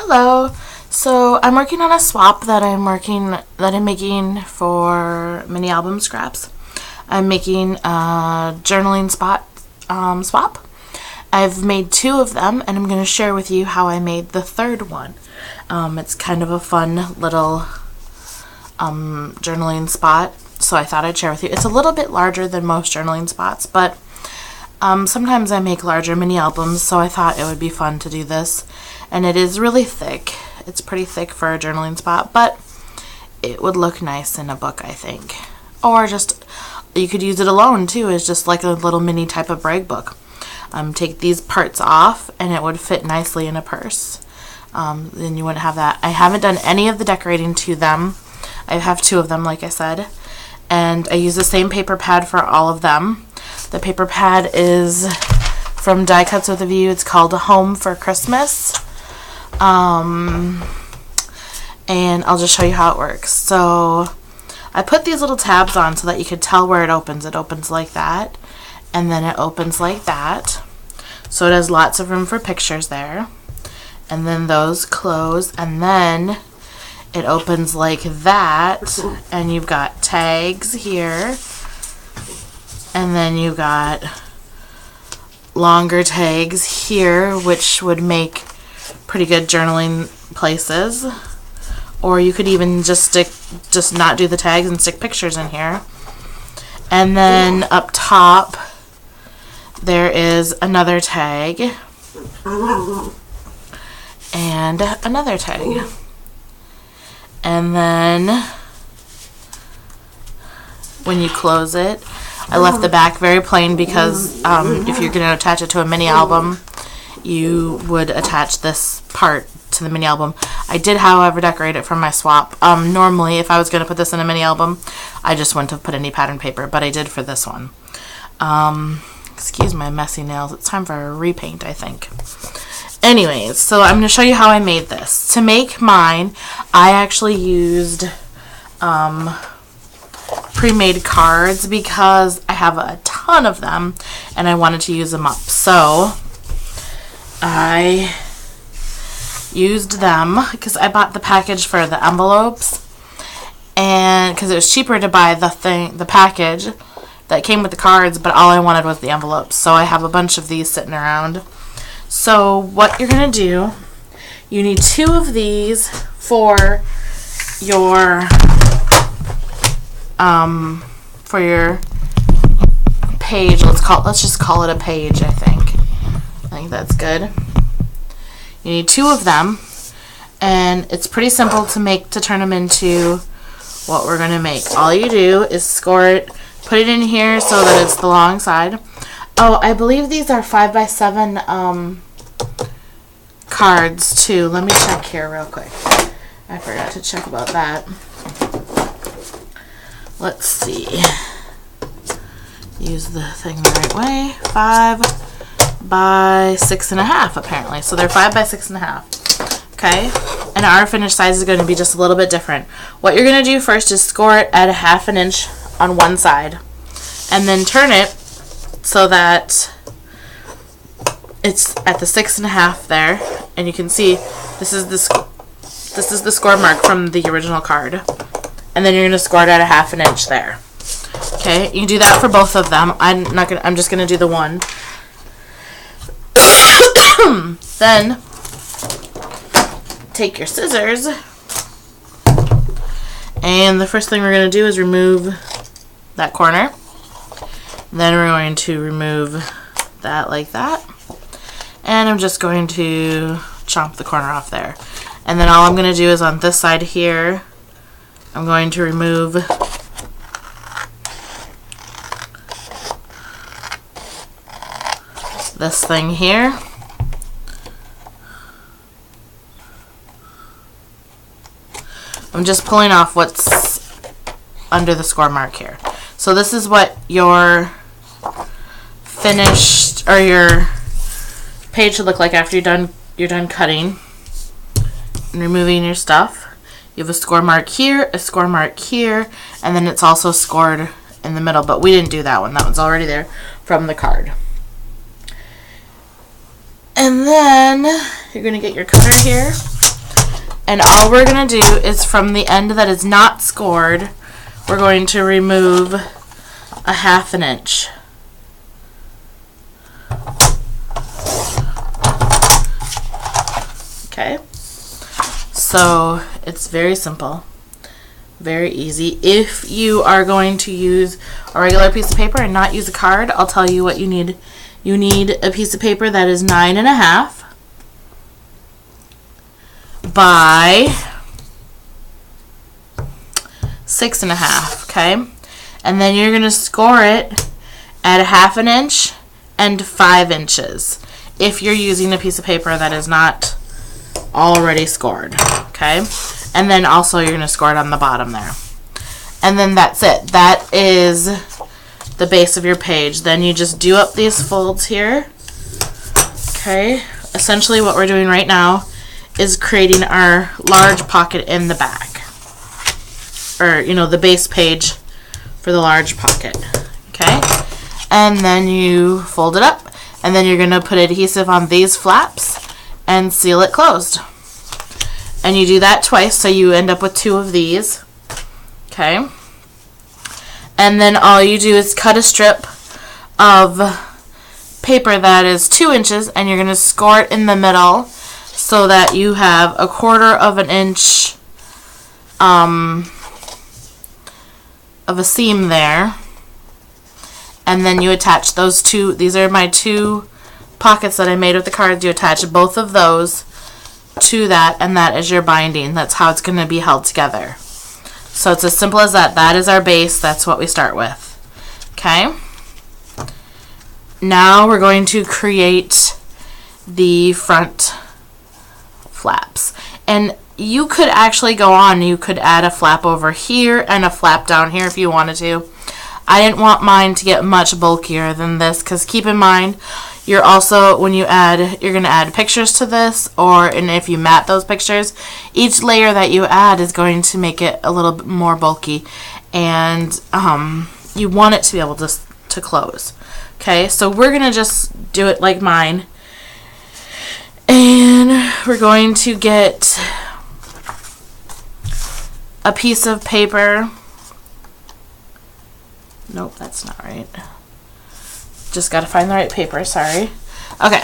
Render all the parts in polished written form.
Hello. So I'm working on a swap that I'm making for mini album scraps. I'm making a journaling spot swap. I've made 2 of them, and I'm going to share with you how I made the 3rd one. It's kind of a fun little journaling spot, so I thought I'd share with you. It's a little bit larger than most journaling spots, but sometimes I make larger mini albums, so I thought it would be fun to do this. And it is really thick. It's pretty thick for a journaling spot, but it would look nice in a book, I think. Or just, you could use it alone too, as just like a little mini type of brag book. Take these parts off and it would fit nicely in a purse. Then you wouldn't have that. I haven't done any of the decorating to them. I have 2 of them, like I said. And I use the same paper pad for all of them. The paper pad is from Die Cuts with a View. It's called Home for Christmas. And I'll just show you how it works. So I put these little tabs on so that you could tell where it opens. It opens like that, and then it opens like that. So it has lots of room for pictures there. And then those close, and then it opens like that, and you've got tags here, and then you've got longer tags here, which would make pretty good journaling places. Or you could even just not do the tags and stick pictures in here. And then up top there is another tag and another tag. And then when you close it, I left the back very plain because if you're going to attach it to a mini album, you would attach this part to the mini album. I did, however, decorate it for my swap. Normally, if I was going to put this in a mini album, I just wouldn't have put any pattern paper, but I did for this one. Excuse my messy nails. It's time for a repaint, I think. Anyways, so I'm going to show you how I made this. To make mine, I actually used pre-made cards because I have a ton of them and I wanted to use them up. So I used them because I bought the package for the envelopes, and because it was cheaper to buy the package that came with the cards, but all I wanted was the envelopes. So I have a bunch of these sitting around. So what you're gonna do, you need 2 of these for your page. Let's just call it a page. I think that's good. You need 2 of them, and it's pretty simple to turn them into what we're going to make. All you do is score it, put it in here so that it's the long side. Oh, I believe these are 5x7 cards too. Let me check here real quick. I forgot to check about that. Let's see. Use the thing the right way. 5x6.5 apparently. So they're 5x6.5. Okay. And our finished size is going to be just a little bit different. What you're going to do first is score it at 1/2 inch on one side, and then turn it so that it's at the 6.5 there. And you can see this is the score mark from the original card. And then you're going to score it at 1/2 inch there. Okay, you can do that for both of them. I'm just going to do the one. Then take your scissors, and the first thing we're going to do is remove that corner. Then we're going to remove that like that, and I'm just going to chomp the corner off there. And then all I'm going to do is on this side here, I'm going to remove this thing here. I'm just pulling off what's under the score mark here. So this is what your finished, or your page should look like after you're done cutting and removing your stuff. You have a score mark here, a score mark here, and then it's also scored in the middle, but we didn't do that one. That one's already there from the card. And then you're going to get your cutter here, And all we're going to do is from the end that is not scored, we're going to remove a 1/2 inch. Okay, so it's very simple, very easy. If you are going to use a regular piece of paper and not use a card, I'll tell you what you need. You need a piece of paper that is 9.5 by 6.5, okay? And then you're going to score it at a 1/2 inch and 5 inches if you're using a piece of paper that is not already scored, okay? And then also you're going to score it on the bottom there. And then that's it. That is the base of your page. Then you just do up these folds here, okay? Essentially what we're doing right now is creating our large pocket in the back, or the base page for the large pocket, okay? And then you fold it up, and then you're going to put adhesive on these flaps and seal it closed. And you do that twice, so you end up with 2 of these, okay? And then all you do is cut a strip of paper that is 2 inches, and you're going to score it in the middle so that you have 1/4 inch of a seam there. And then you attach those 2. These are my 2 pockets that I made with the cards. You attach both of those to that, and that is your binding. That's how it's going to be held together. So it's as simple as that. That is our base. That's what we start with. Okay? Now we're going to create the front flaps. And you could actually go on. You could add a flap over here and a flap down here if you wanted to. I didn't want mine to get much bulkier than this, because keep in mind, you're also, when you add, you're going to add pictures to this, and if you mat those pictures, each layer that you add is going to make it a little bit more bulky, and you want it to be able to close. Okay, so we're going to just do it like mine, and we're going to get a piece of paper. Nope, that's not right. Just got to find the right paper, sorry. Okay.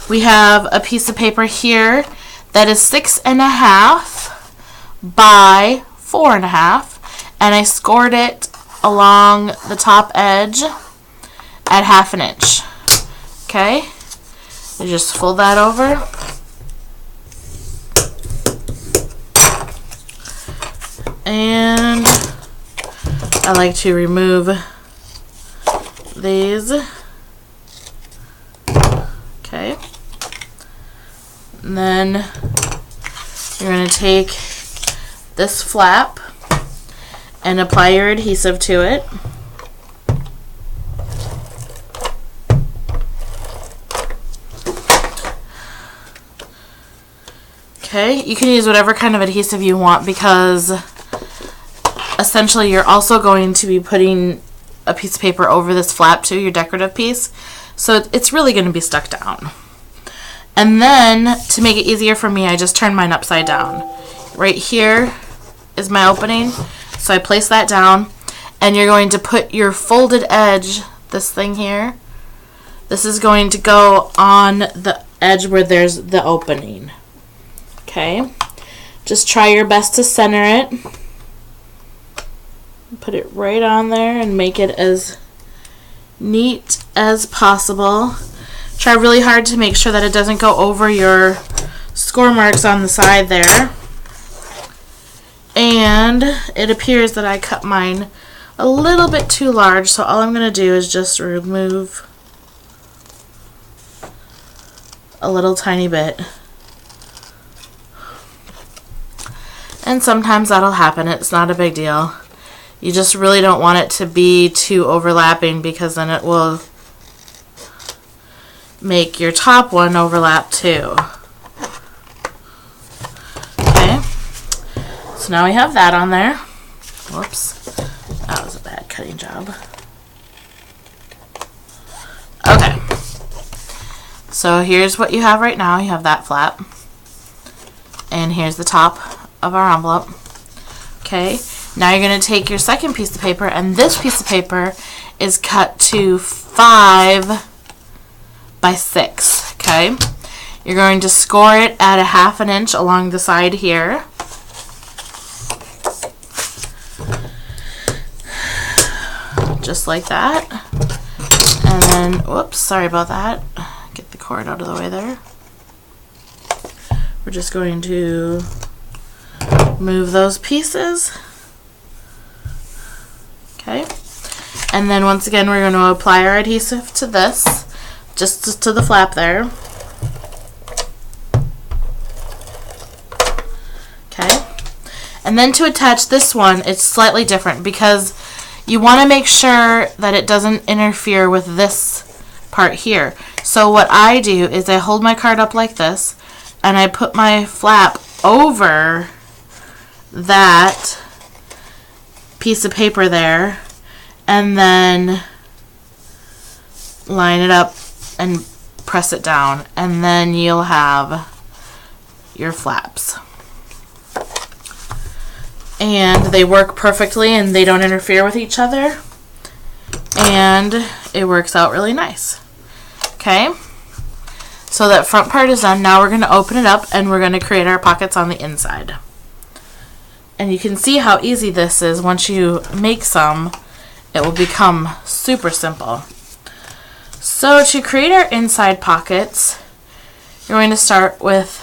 We have a piece of paper here that is 6.5 by 4.5, and I scored it along the top edge at 1/2 inch. Okay? You just fold that over. And I like to remove these. Okay. And then you're going to take this flap and apply your adhesive to it. Okay, you can use whatever kind of adhesive you want, because essentially you're also going to be putting a piece of paper over this flap too, your decorative piece, so it's really going to be stuck down. And then to make it easier for me, I just turn mine upside down. Right here is my opening, so I place that down, and you're going to put your folded edge, this thing here, this is going to go on the edge where there's the opening. Okay, just try your best to center it. Put it right on there and make it as neat as possible. Try really hard to make sure that it doesn't go over your score marks on the side there. And it appears that I cut mine a little bit too large, so all I'm going to do is just remove a little tiny bit. And sometimes that'll happen. It's not a big deal. You just really don't want it to be too overlapping, because then it will make your top one overlap too. Okay, so now we have that on there. Whoops, that was a bad cutting job. Okay, so here's what you have right now. You have that flap. And here's the top of our envelope. Okay, now you're going to take your second piece of paper, and this piece of paper is cut to 5 by 6. Okay, you're going to score it at a 1/2 inch along the side here. Just like that. And then, whoops, sorry about that. Get the cord out of the way there. We're just going to move those pieces. Okay. And then once again, we're going to apply our adhesive to this, just to the flap there. Okay. And then to attach this one, it's slightly different because you want to make sure that it doesn't interfere with this part here. So what I do is I hold my card up like this, and I put my flap over that piece of paper there, and then line it up and press it down, and then you'll have your flaps. And they work perfectly, and they don't interfere with each other, and it works out really nice. Okay, so that front part is done. Now we're going to open it up, and we're going to create our pockets on the inside. And you can see how easy this is. Once you make some, it will become super simple. So to create our inside pockets, you're going to start with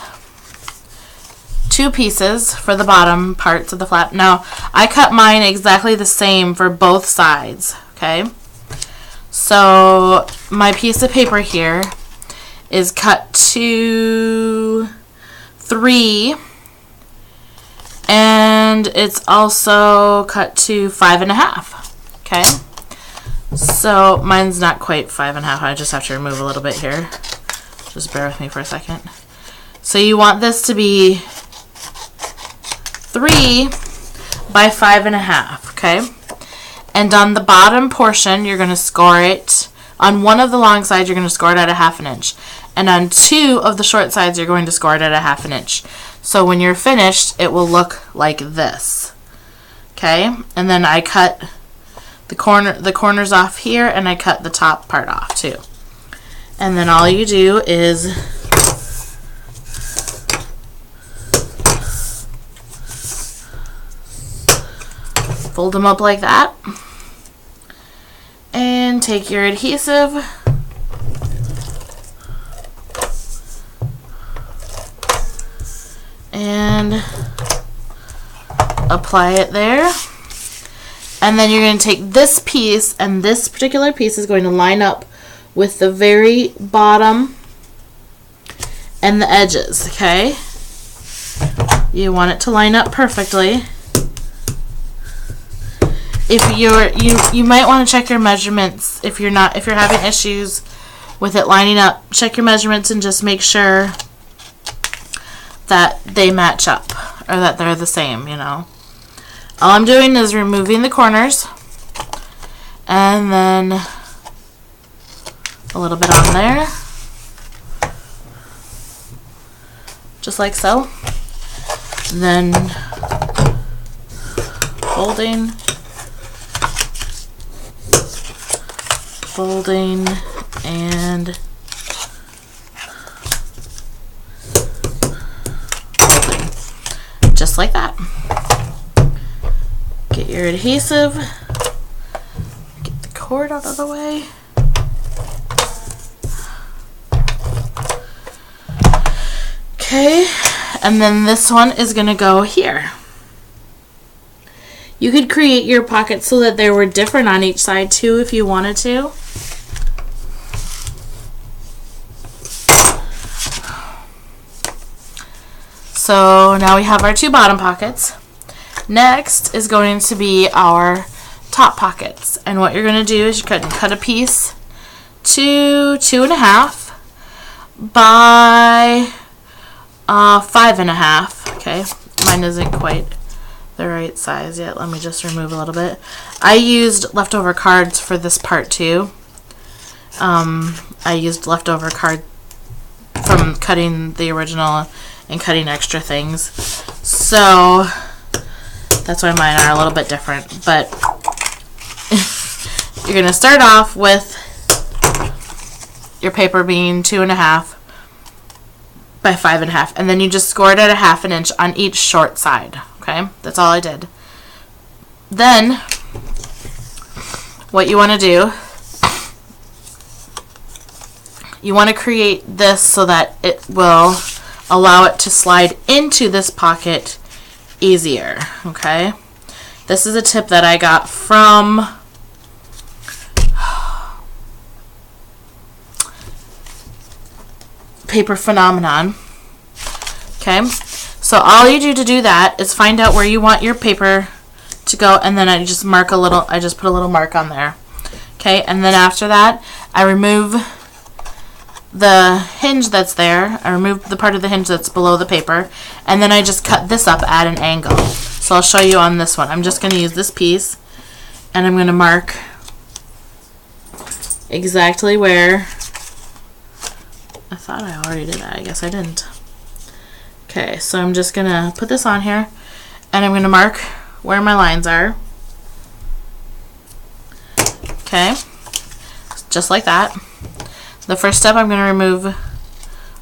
2 pieces for the bottom parts of the flap. Now, I cut mine exactly the same for both sides, okay? So, my piece of paper here is cut to 3, and it's also cut to 5.5, okay? So, mine's not quite 5.5. I just have to remove a little bit here. Just bear with me for a second. So, you want this to be 3 by 5.5, okay? And on the bottom portion, you're going to score it. On one of the long sides, you're going to score it at a 1/2 inch. And on 2 of the short sides, you're going to score it at a 1/2 inch. So when you're finished, it will look like this. Okay? And then I cut the corners off here, and I cut the top part off too. And then all you do is fold them up like that, and take your adhesive and apply it there. And then you're going to take this piece, and this particular piece is going to line up with the very bottom and the edges, okay? You want it to line up perfectly. If you might want to check your measurements if you're having issues with it lining up. Check your measurements and just make sure that they match up, or that they're the same, you know. All I'm doing is removing the corners, and then a little bit on there, just like so. Then folding, and folding, just like that. Get your adhesive, get the cord out of the way. Okay, and then this one is going to go here. You could create your pockets so that they were different on each side too if you wanted to. So now we have our 2 bottom pockets. Next is going to be our top pockets. And what you're going to do is you cut a piece to 2.5 by 5.5. Okay, mine isn't quite the right size yet. Let me just remove a little bit. I used leftover cards for this part too. I used leftover card from cutting the original and cutting extra things. So that's why mine are a little bit different. But you're going to start off with your paper being 2.5 by 5.5, and then you just score it at 1/2 inch on each short side. Okay, that's all I did. Then what you want to do, you want to create this so that it will allow it to slide into this pocket easier. Okay, this is a tip that I got from Paper Phenomenon. Okay, so all you do to do that is find out where you want your paper to go, and then I just put a little mark on there. Okay, and then after that I remove the hinge that's there. I remove the part of the hinge that's below the paper, and then I just cut this up at an angle. So I'll show you on this one. I'm just going to use this piece, and I'm going to mark exactly where. I thought I already did that. I guess I didn't. Okay, so I'm just going to put this on here, and I'm going to mark where my lines are. Okay, just like that. The first step, I'm going to remove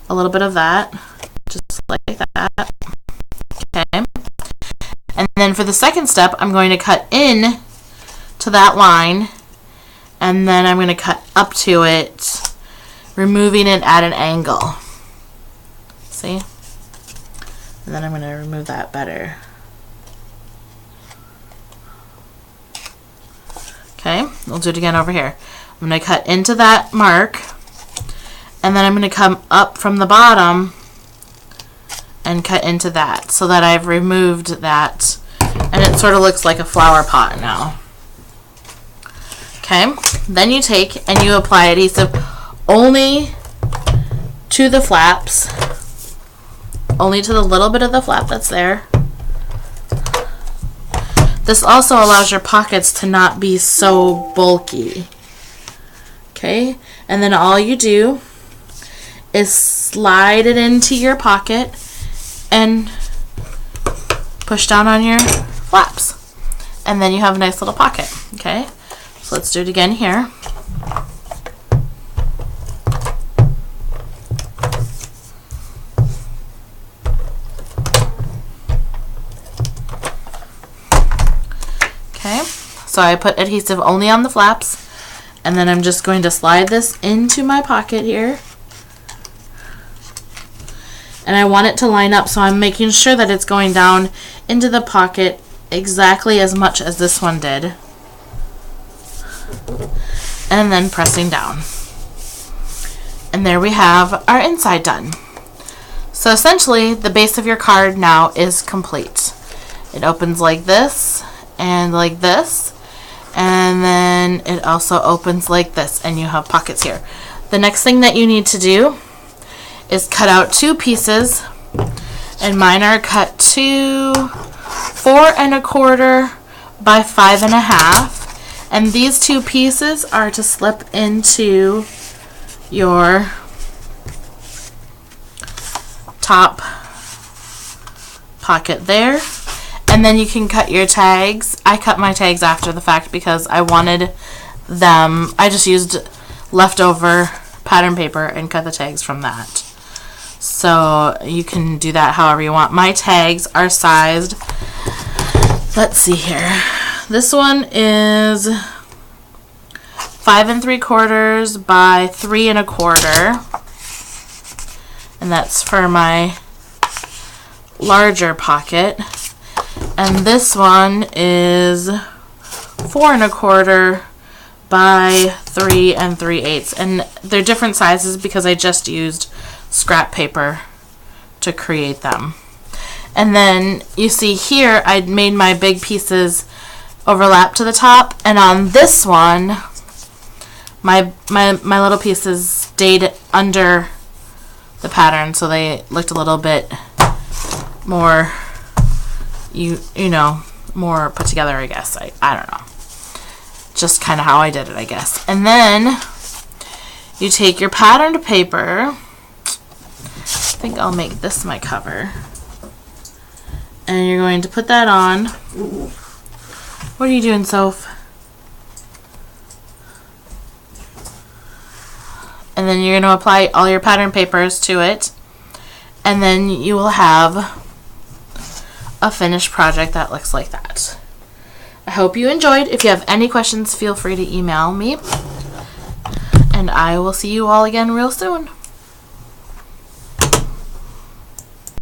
a little bit of that, just like that. Okay, and then for the second step, I'm going to cut in to that line, and then I'm going to cut up to it, removing it at an angle. See? And then I'm going to remove that better. Okay, we'll do it again over here. I'm going to cut into that mark, and then I'm going to come up from the bottom and cut into that so that I've removed that, and it sort of looks like a flower pot now. Okay, then you take and you apply adhesive only to the flaps, only to the little bit of the flap that's there. This also allows your pockets to not be so bulky. Okay, and then all you do is slide it into your pocket and push down on your flaps, and then you have a nice little pocket. Okay, so let's do it again here. Okay, so I put adhesive only on the flaps, and then I'm just going to slide this into my pocket here. And I want it to line up, so I'm making sure that it's going down into the pocket exactly as much as this one did. And then pressing down. And there we have our inside done. So essentially, the base of your card now is complete. It opens like this, and like this, and then it also opens like this, and you have pockets here. The next thing that you need to do is cut out 2 pieces, and mine are cut to 4.25 by 5.5, and these 2 pieces are to slip into your top pocket there. And then you can cut your tags. I cut my tags after the fact because I wanted them. I just used leftover pattern paper and cut the tags from that. So you can do that however you want. My tags are sized, let's see here. This one is 5 3/4 by 3 1/4. And that's for my larger pocket. And this one is 4 1/4 by 3 3/8. And they're different sizes because I just used scrap paper to create them. And then you see here I made my big pieces overlap to the top, and on this one my little pieces stayed under the pattern, so they looked a little bit more you know, more put together, I guess. I don't know. Just kind of how I did it, I guess. And then you take your patterned paper think I'll make this my cover. And you're going to put that on. What are you doing, Soph? And then you're going to apply all your pattern papers to it. And then you will have a finished project that looks like that. I hope you enjoyed. If you have any questions, feel free to email me. And I will see you all again real soon.